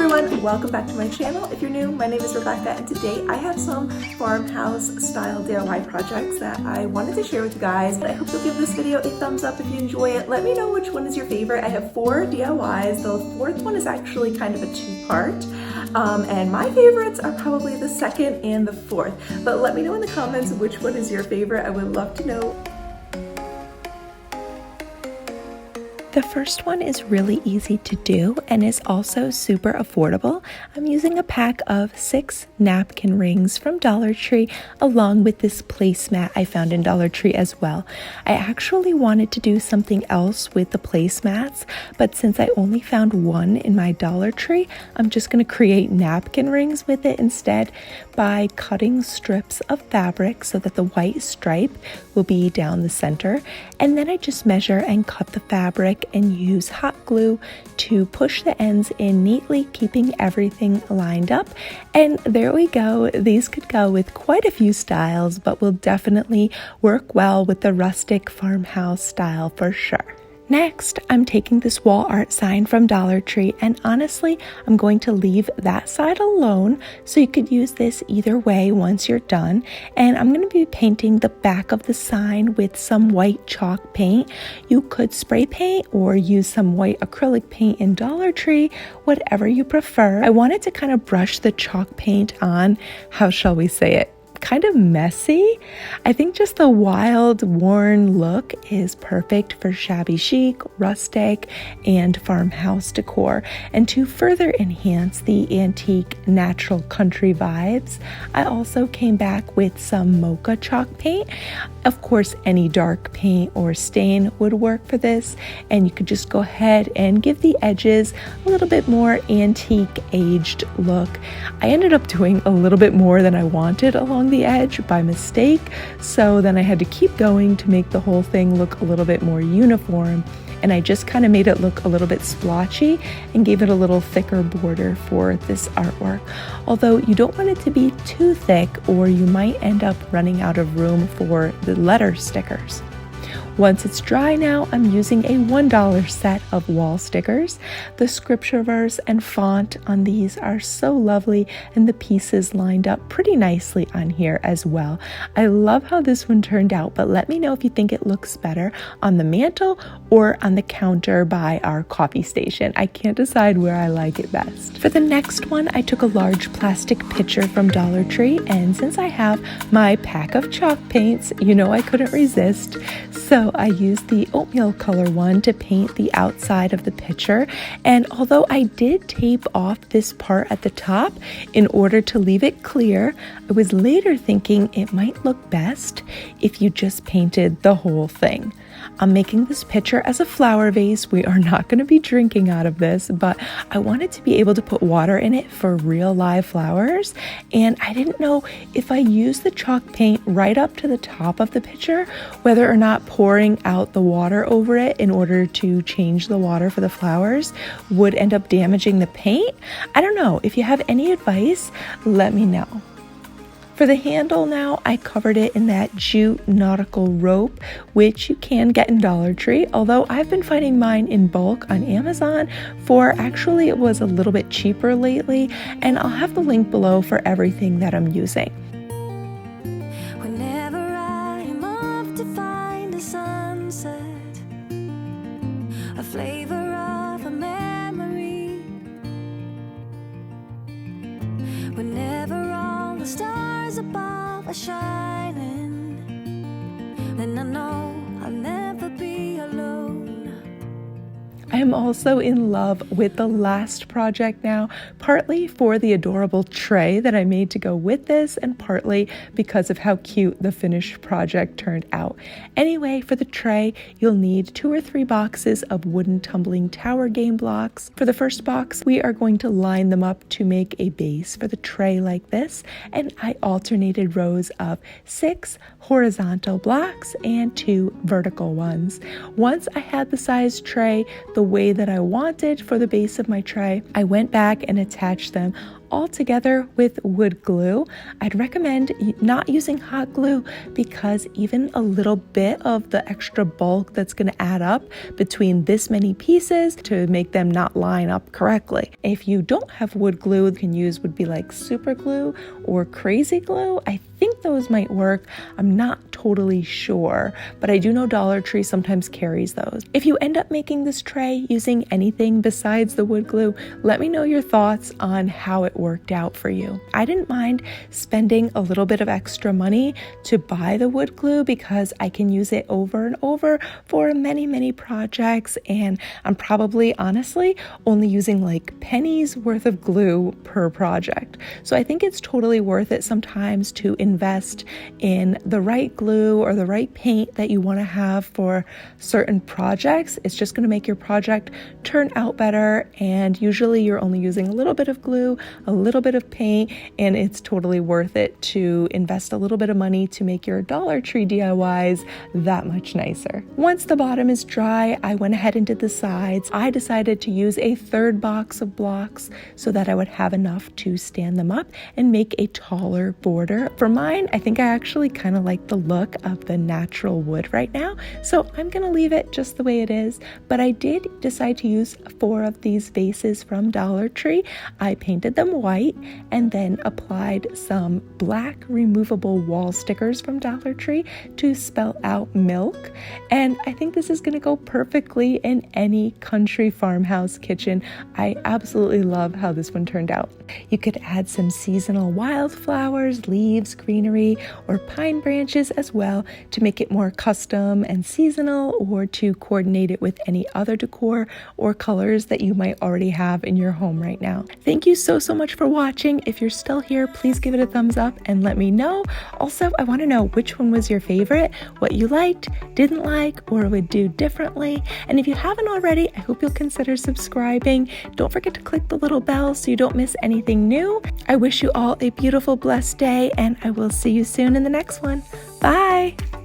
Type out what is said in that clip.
everyone, welcome back to my channel. If you're new, my name is Rebecca and today I have some farmhouse style DIY projects that I wanted to share with you guys. I hope you'll give this video a thumbs up if you enjoy it. Let me know which one is your favorite. I have 4 DIYs. The 4th one is actually kind of a 2-part. And my favorites are probably the 2nd and the 4th. But let me know in the comments which one is your favorite. I would love to know. The first one is really easy to do and is also super affordable. I'm using a pack of 6 napkin rings from Dollar Tree along with this placemat I found in Dollar Tree as well. I actually wanted to do something else with the placemats, but since I only found one in my Dollar Tree, I'm just going to create napkin rings with it instead by cutting strips of fabric so that the white stripe will be down the center, and then I just measure and cut the fabric and use hot glue to push the ends in neatly, keeping everything lined up. And there we go. These could go with quite a few styles, but will definitely work well with the rustic farmhouse style for sure. Next, I'm taking this wall art sign from Dollar Tree, and honestly, I'm going to leave that side alone so you could use this either way once you're done. And I'm going to be painting the back of the sign with some white chalk paint. You could spray paint or use some white acrylic paint in Dollar Tree, whatever you prefer. I wanted to kind of brush the chalk paint on, how shall we say it? Kind of messy. I think just the wild, worn look is perfect for shabby chic, rustic, and farmhouse decor. And to further enhance the antique, natural country vibes, I also came back with some mocha chalk paint. Of course, any dark paint or stain would work for this, and you could just go ahead and give the edges a little bit more antique, aged look. I ended up doing a little bit more than I wanted along the edge by mistake, so then I had to keep going to make the whole thing look a little bit more uniform, and I just kind of made it look a little bit splotchy and gave it a little thicker border for this artwork. Although you don't want it to be too thick or you might end up running out of room for the letter stickers. Once it's dry now, I'm using a $1 set of wall stickers. The scripture verse and font on these are so lovely, and the pieces lined up pretty nicely on here as well. I love how this one turned out, but let me know if you think it looks better on the mantle or on the counter by our coffee station. I can't decide where I like it best. For the next one, I took a large plastic pitcher from Dollar Tree, and since I have my pack of chalk paints, you know I couldn't resist. So I used the oatmeal color one to paint the outside of the pitcher, and although I did tape off this part at the top in order to leave it clear, I was later thinking it might look best if you just painted the whole thing. I'm making this pitcher as a flower vase. We are not going to be drinking out of this, but I wanted to be able to put water in it for real live flowers, and I didn't know if I used the chalk paint right up to the top of the pitcher, whether or not pouring out the water over it in order to change the water for the flowers would end up damaging the paint. I don't know. If you have any advice, let me know. For the handle now, I covered it in that jute nautical rope, which you can get in Dollar Tree, although I've been finding mine in bulk on Amazon for actually it was a little bit cheaper lately, and I'll have the link below for everything that I'm using. Whenever I'm off to find a sunset, a flavor of a memory, whenever all the stars above are shining, then I know I'll never be alone. I am also in love with the last project now, partly for the adorable tray that I made to go with this, and partly because of how cute the finished project turned out. Anyway, for the tray, you'll need 2 or 3 boxes of wooden tumbling tower game blocks. For the first box, we are going to line them up to make a base for the tray like this, and I alternated rows of 6 horizontal blocks and 2 vertical ones. Once I had the size tray, the way that I wanted for the base of my tray, I went back and attached them all together with wood glue. I'd recommend not using hot glue because even a little bit of the extra bulk that's going to add up between this many pieces to make them not line up correctly. If you don't have wood glue, you can use would be like super glue or crazy glue. I think those might work. I'm not totally sure, but I do know Dollar Tree sometimes carries those. If you end up making this tray using anything besides the wood glue, let me know your thoughts on how it worked out for you. I didn't mind spending a little bit of extra money to buy the wood glue because I can use it over and over for many projects, and I'm probably honestly only using like pennies worth of glue per project. So I think it's totally worth it sometimes to invest in the right glue or the right paint that you want to have for certain projects. It's just going to make your project turn out better, and usually you're only using a little bit of glue, a little bit of paint, and it's totally worth it to invest a little bit of money to make your Dollar Tree DIYs that much nicer. Once the bottom is dry, I went ahead and did the sides. I decided to use a third box of blocks so that I would have enough to stand them up and make a taller border. For mine, I think I actually kind of like the look of the natural wood right now, so I'm gonna leave it just the way it is. But I did decide to use 4 of these vases from Dollar Tree. I painted them white and then applied some black removable wall stickers from Dollar Tree to spell out milk, and I think this is gonna go perfectly in any country farmhouse kitchen. I absolutely love how this one turned out. You could add some seasonal wildflowers, leaves, greenery, or pine branches as well to make it more custom and seasonal, or to coordinate it with any other decor or colors that you might already have in your home right now. Thank you so much for watching. If you're still here, please give it a thumbs up and let me know. Also, I want to know which one was your favorite, what you liked, didn't like, or would do differently. And if you haven't already, I hope you'll consider subscribing. Don't forget to click the little bell so you don't miss anything new. I wish you all a beautiful, blessed day, and I will see you soon in the next one. Bye!